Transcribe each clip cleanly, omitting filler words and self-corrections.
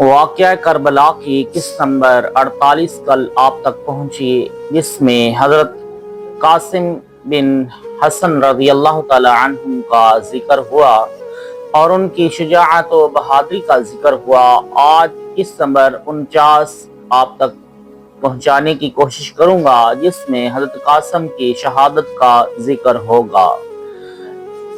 واقعہ کربلا کی قسط نمبر 48 کل آپ تک پہنچی، جس میں حضرت قاسم بن حسن رضی اللہ تعالی عنہ کا ذکر ہوا اور ان کی شجاعت و بہادری کا ذکر ہوا۔ آج قسط نمبر 49 آپ تک پہنچانے کی کوشش کروں گا، جس میں حضرت قاسم کی شہادت کا ذکر ہوگا۔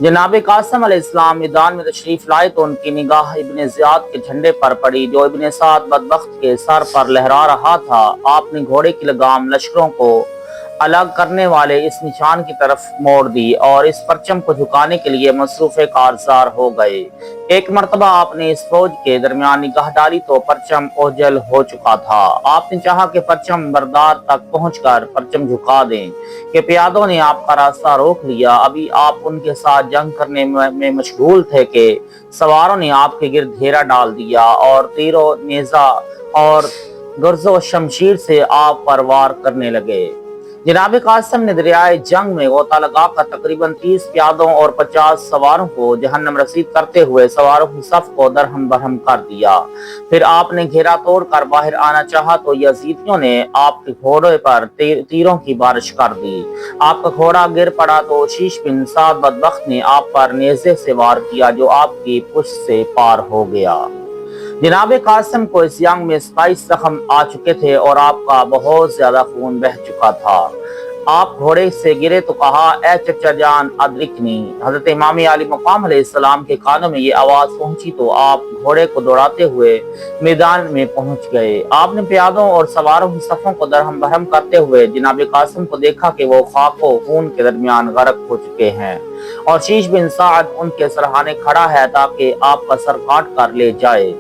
جناب قاسم علیہ السلام میدان میں تشریف لائے تو ان کی نگاہ ابن زیاد کے جھنڈے پر پڑی، جو ابن سعد بدبخت کے سر پر لہرا رہا تھا۔ آپ نے گھوڑے کی لگام لشکروں کو الگ کرنے والے اس نشان کی طرف موڑ دی اور اس پرچم کو جھکانے کے لیے مصروف کارزار ہو گئے۔ ایک مرتبہ آپ نے اس فوج کے درمیان نگاہ ڈالی تو پرچم اوجھل ہو چکا تھا۔ آپ نے چاہا کہ پرچم بردار تک پہنچ کر پرچم جھکا دیں کہ پیادوں نے آپ کا راستہ روک لیا۔ ابھی آپ ان کے ساتھ جنگ کرنے میں مشغول تھے کہ سواروں نے آپ کے گرد گھیرا ڈال دیا اور تیر و نیزہ اور گرز و شمشیر سے آپ پر وار کرنے لگے۔ جناب قاسم نے دریائے جنگ میں غوطہ لگا کر تقریباً 30 پیادوں اور 50 سواروں کو جہنم رسید کرتے ہوئے سواروں کی صف کو درہم برہم کر دیا۔ پھر آپ نے گھیرا توڑ کر باہر آنا چاہا تو یزیدیوں نے آپ کے گھوڑے پر تیروں کی بارش کر دی۔ آپ کا گھوڑا گر پڑا تو شیش بن سعد بدبخت نے آپ پر نیزے سے وار کیا، جو آپ کی پشت سے پار ہو گیا۔ جناب قاسم کو اس جنگ میں 27 زخم آ چکے تھے اور آپ کا بہت زیادہ خون بہہ چکا تھا۔ آپ گھوڑے سے گرے تو کہا، اے چچا جان ادرکنی۔ حضرت امام علی مقام علیہ السلام کے کانوں میں یہ آواز پہنچی تو آپ گھوڑے کو دوڑاتے ہوئے میدان میں پہنچ گئے۔ آپ نے پیادوں اور سواروں کی صفوں کو درہم برہم کرتے ہوئے جناب قاسم کو دیکھا کہ وہ خاک و خون کے درمیان غرق ہو چکے ہیں اور شیش بن سعد ان کے سرہانے کھڑا ہے تاکہ آپ کا سر کاٹ کر لے جائے۔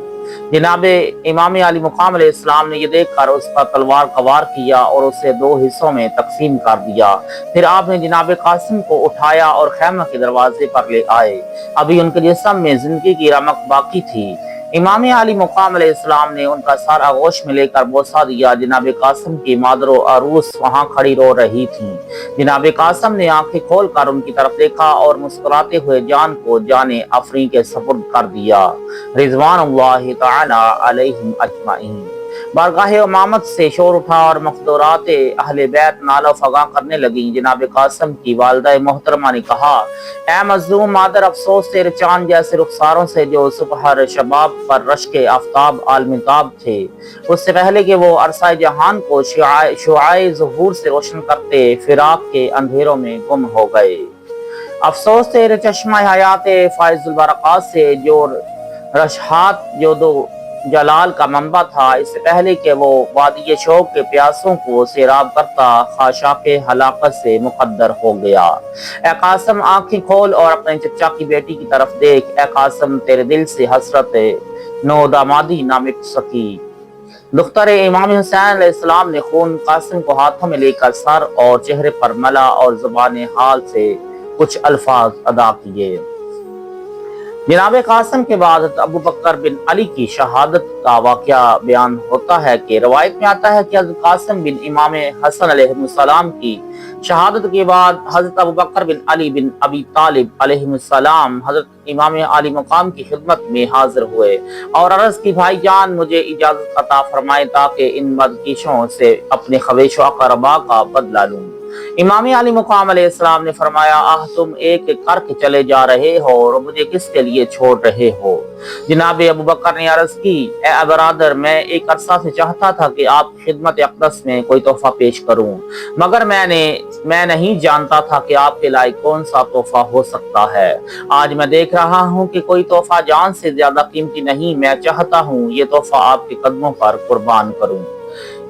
جناب امام علی مقام علیہ السلام نے یہ دیکھ کر اس پر تلوار کا وار کیا اور اسے 2 حصوں میں تقسیم کر دیا۔ پھر آپ نے جناب قاسم کو اٹھایا اور خیمہ کے دروازے پر لے آئے۔ ابھی ان کے جسم میں زندگی کی رمق باقی تھی۔ امام علی مقام علیہ السلام نے ان کا سر آغوش میں لے کر بوسہ دیا۔ جناب قاسم کی مادر و عروس وہاں کھڑی رو رہی تھیں۔ جناب قاسم نے آنکھیں کھول کر ان کی طرف دیکھا اور مسکراتے ہوئے جان کو جان افری کے سپرد کر دیا، رضوان اللہ تعالی علیہم اجمعین۔ بارگاہ امامت سے شور اٹھا اور مخدورات اہل بیت نالہ و فغاں کرنے لگیں۔ جناب قاسم کی والدہ محترمہ نے کہا، اے مظلوم مادر، افسوس تیرے چاند جیسے رخساروں سے جو سپہر شباب پر رشک آفتاب عالمتاب تھے، اس سے پہلے کہ وہ عرصہ جہان کو شعاع ظہور سے روشن کرتے، فراق کے اندھیروں میں گم ہو گئے۔ افسوس تیرے چشمہ حیات فائز البرکات سے جو رشحات جو دو جلال کا منبع تھا، اس سے پہلے کہ وہ وادی شوق کے پیاسوں کو سیراب کرتا، خاشاک ہلاکت سے مقدر ہو گیا۔ اے قاسم، آنکھیں کھول اور اپنے چچا کی بیٹی کی طرف دیکھ۔ اے قاسم، تیرے دل سے حسرت نو دامادی نہ مٹ سکی۔ دختر امام حسین علیہ السلام نے خون قاسم کو ہاتھوں میں لے کر سر اور چہرے پر ملا اور زبان حال سے کچھ الفاظ ادا کیے۔ جناب قاسم کے بعد ابو بکر بن علی کی شہادت کا واقعہ بیان ہوتا ہے کہ روایت میں آتا ہے کہ حضرت قاسم بن امام حسن علیہ السلام کی شہادت کے بعد حضرت ابو بکر بن علی بن ابی طالب علیہ السلام حضرت امام علی مقام کی خدمت میں حاضر ہوئے اور عرض کی، بھائی جان، مجھے اجازت عطا فرمائے تاکہ ان بدکشوں سے اپنے خویش و اقربا کا بدلہ لوں۔ امام علی مقام علیہ السلام نے فرمایا، تم ایک ایک کر کے چلے جا رہے ہو اور مجھے کس کے لیے چھوڑ رہے ہو؟ جناب ابو بکر نے عرض کی، اے برادر، میں ایک عرصہ سے چاہتا تھا کہ آپ کی خدمت اقدس میں کوئی تحفہ پیش کروں، مگر میں نہیں جانتا تھا کہ آپ کے لائق کون سا تحفہ ہو سکتا ہے۔ آج میں دیکھ رہا ہوں کہ کوئی تحفہ جان سے زیادہ قیمتی نہیں۔ میں چاہتا ہوں یہ تحفہ آپ کے قدموں پر قربان کروں۔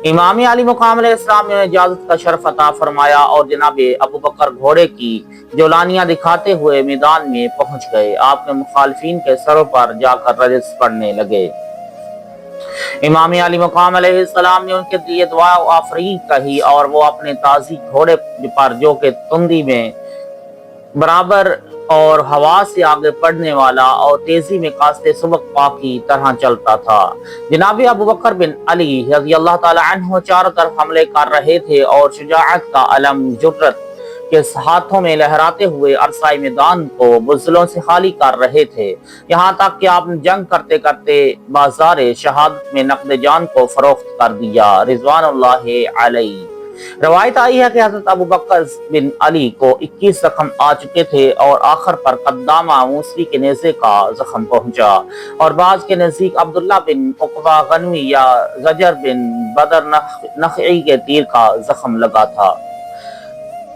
امام علی مقام علیہ السلام نے اجازت کا شرف عطا فرمایا اور جناب ابو بکر گھوڑے کی جولانیاں دکھاتے ہوئے میدان میں پہنچ گئے۔ آپ نے مخالفین کے سروں پر جا کر رجس پڑھنے لگے۔ امام علی مقام علیہ السلام نے ان کے لیے دعا و آفرین کہی اور وہ اپنے تازی گھوڑے پر، جو کہ تندی میں برابر اور ہوا سے آگے پڑھنے والا اور تیزی میں قاصد سبق پا کی طرح چلتا تھا۔ جناب ابو بکر بن علی رضی اللہ تعالی عنہ چاروں طرف حملے کر رہے تھے اور شجاعت کا علم جرت کے ہاتھوں میں لہراتے ہوئے عرصۂ میدان کو بزدلوں سے خالی کر رہے تھے، یہاں تک کہ آپ نے جنگ کرتے کرتے بازار شہادت میں نقد جان کو فروخت کر دیا رضوان اللہ علیہ۔ روایت آئی ہے کہ حضرت ابو بکر بن علی کو 21 زخم آ چکے تھے اور آخر پر قدامہ موسوی کے نیزے کا زخم پہنچا، اور بعض کے نزدیک عبداللہ بن عقبہ غنوی یا زجر بن بدر نخعی کے تیر کا زخم لگا تھا۔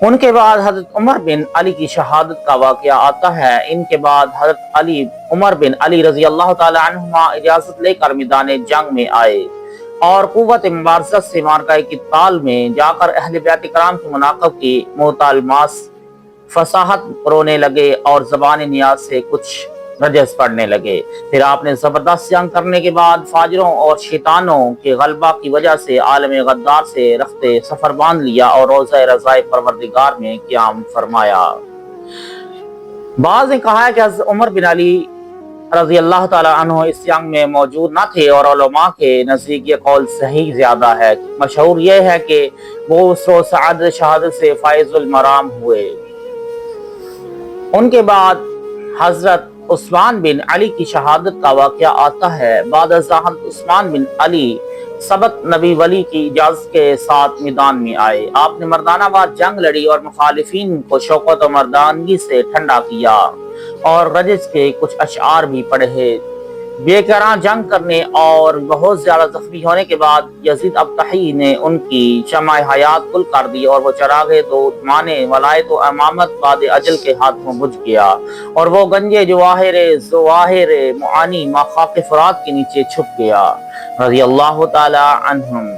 ان کے بعد حضرت عمر بن علی کی شہادت کا واقعہ آتا ہے۔ ان کے بعد حضرت عمر بن علی رضی اللہ تعالی عنہما اجازت لے کر میدان جنگ میں آئے اور قوت مبارزت سے معرکہ قتال میں جا کر اہل بیت کرام کے مناقب کی مطالمات فصاحت رونے لگے اور زبان نیاز سے کچھ رجز پڑھنے لگے۔ پھر آپ نے زبردست جنگ کرنے کے بعد فاجروں اور شیطانوں کے غلبہ کی وجہ سے عالم غدار سے رخت سفر باندھ لیا اور روضہ رضائے پروردگار میں قیام فرمایا۔ بعض نے کہا ہے کہ حضرت عمر بن علی رضی اللہ تعالی عنہ اس جنگ میں موجود نہ تھے، اور علماء کے نزدیک یہ قول صحیح زیادہ ہے۔ مشہور یہ ہے کہ وہ اس روز سعادت شہادت سے فائز المرام ہوئے۔ ان کے بعد حضرت عثمان بن علی کی شہادت کا واقعہ آتا ہے۔ بعد از حضرت عثمان بن علی سبت نبی ولی کی اجازت کے ساتھ میدان میں آئے۔ آپ نے مردانہ وار جنگ لڑی اور مخالفین کو شوکت و مردانگی سے ٹھنڈا کیا اور رجز کے کچھ اشعار بھی پڑھے۔ بے کران جنگ کرنے اور بہت زیادہ زخمی ہونے کے بعد یزید ابطحی نے ان کی شمع حیات گل کر دی، اور وہ چراغ دو مانے ولایت و امامت بعد اجل کے ہاتھوں بجھ گیا، اور وہ گنجے ظواہر معانی خاک فرات کے نیچے چھپ گیا رضی اللہ تعالی عنہم۔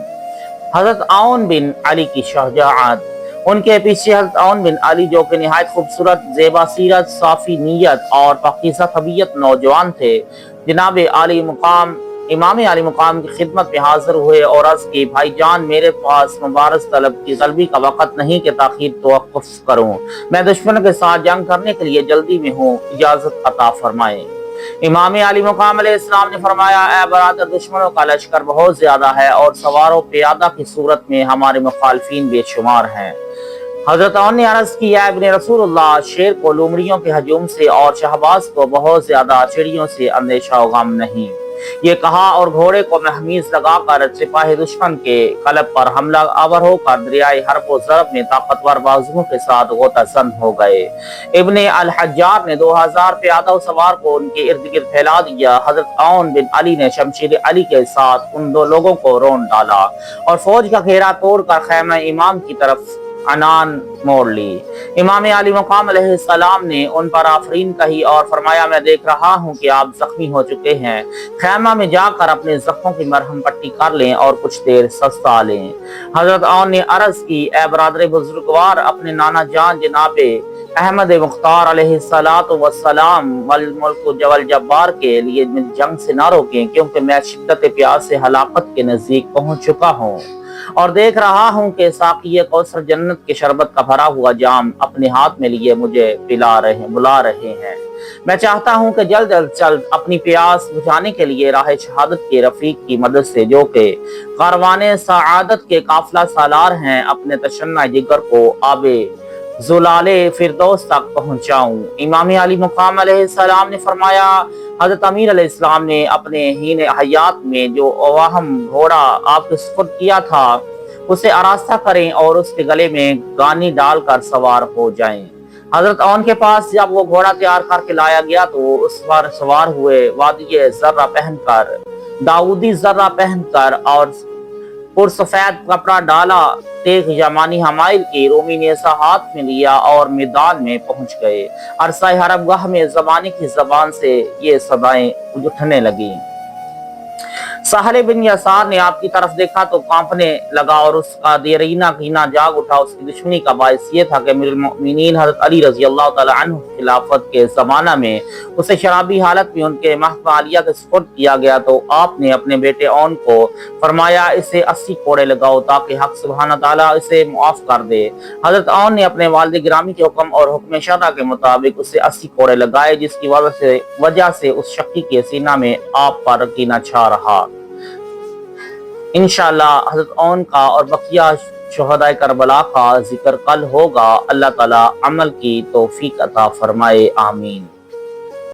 حضرت عون بن علی کی شجاعت۔ ان کے پیچھے حضرت عون بن علی جو کہ نہایت خوبصورت، زیبا سیرت، صافی نیت اور پاکیزہ طبیعت نوجوان تھے، جناب عالی مقام امام عالی مقام کی خدمت میں حاضر ہوئے اور عرض کی، بھائی جان میرے پاس مبارز طلب کی غلبی کا وقت نہیں کہ تاخیر توقف کروں، میں دشمن کے ساتھ جنگ کرنے کے لیے جلدی میں ہوں، اجازت عطا فرمائیں۔ امام علی مقام علیہ السلام نے فرمایا، اے برادر، دشمنوں کا لشکر بہت زیادہ ہے اور سوار و پیادہ کی صورت میں ہمارے مخالفین بے شمار ہیں۔ حضرت عون نے عرض کی، اے ابن رسول اللہ، شیر کو لومڑیوں کے ہجوم سے اور شہباز کو بہت زیادہ چڑیوں سے اندیشہ و غم نہیں۔ یہ کہا اور گھوڑے کو محمیز لگا کر سپاہی دشمن کے قلب پر حملہ آور ہو کر دریائے حرب و ضرب میں طاقتور بازوؤں کے ساتھ غوطہ زن ہو گئے۔ ابن الحجار نے 2000 پیادہ و سوار کو ان کے ارد گرد پھیلا دیا۔ حضرت عون بن علی نے شمشیر علی کے ساتھ ان دو لوگوں کو رون ڈالا اور فوج کا گھیرا توڑ کر خیمہ امام کی طرف عنان موڑ لی۔ امام علی مقام علیہ السلام نے ان پر آفرین کہی اور فرمایا، میں دیکھ رہا ہوں کہ آپ زخمی ہو چکے ہیں، خیمہ میں جا کر اپنے زخموں کی مرہم پٹی کر لیں اور کچھ دیر سستا لیں۔ حضرت عون نے عرض کی، اے برادر بزرگوار، اپنے نانا جان جناب احمد مختار علیہ السلام والملک والجبار کے لیے جنگ سے نہ روکیں، کیونکہ میں شدت پیاس سے ہلاکت کے نزدیک پہنچ چکا ہوں اور دیکھ رہا ہوں کہ ساقی کوثر جنت کے شربت کا بھرا ہوا جام اپنے ہاتھ میں لیے مجھے بلا رہے ہیں۔ میں چاہتا ہوں کہ جلد از جلد اپنی پیاس بجھانے کے لیے راہ شہادت کے رفیق کی مدد سے، جو کہ کاروان سعادت کے قافلہ سالار ہیں، اپنے تشنع جگر کو آب زلال فردوس تک پہنچاؤں۔ امام علی مقام علیہ السلام نے فرمایا، حضرت امیر علیہ السلام نے اپنے ہین حیات میں جو اواہم گھوڑا آپ کے سپرد کیا تھا اسے آراستہ کریں اور اس کے گلے میں گانی ڈال کر سوار ہو جائیں۔ حضرت عون کے پاس جب وہ گھوڑا تیار کر کے لایا گیا تو اس پر سوار ہوئے، وادی ذرہ پہن کر، داؤدی ذرہ پہن کر اور پرسفید کپڑا ڈالا، تیغ یمانی حمائل کی رومی نیزہ ہاتھ میں لیا اور میدان میں پہنچ گئے۔ عرصہ حرب گاہ میں زمانے کی زبان سے یہ صدائیں اٹھنے لگیں۔ سہل بن یسار نے آپ کی طرف دیکھا تو کانپنے لگا اور اس کا دیرینہ کینہ جاگ اٹھا۔ اس کی دشمنی کا باعث یہ تھا کہ امیر المؤمنین حضرت علی رضی اللہ تعالی عنہ خلافت کے زمانہ میں اسے شرابی حالت میں ان کے محکمہ عالیہ کے سپرد کیا گیا، تو آپ نے اپنے بیٹے عون کو فرمایا، اسے 80 کوڑے لگاؤ تاکہ حق سبحانہ تعالیٰ اسے معاف کر دے۔ حضرت عون نے اپنے والد گرامی کے حکم اور حکم شرع کے مطابق اسے 80 کوڑے لگائے، جس کی وجہ سے اس شقی کے سینہ میں آپ پر کینہ چھا رہا۔ انشاءاللہ حضرت عون کا اور بقیہ شہداء کربلا کا ذکر کل ہوگا۔ اللہ تعالی عمل کی توفیق عطا فرمائے، آمین۔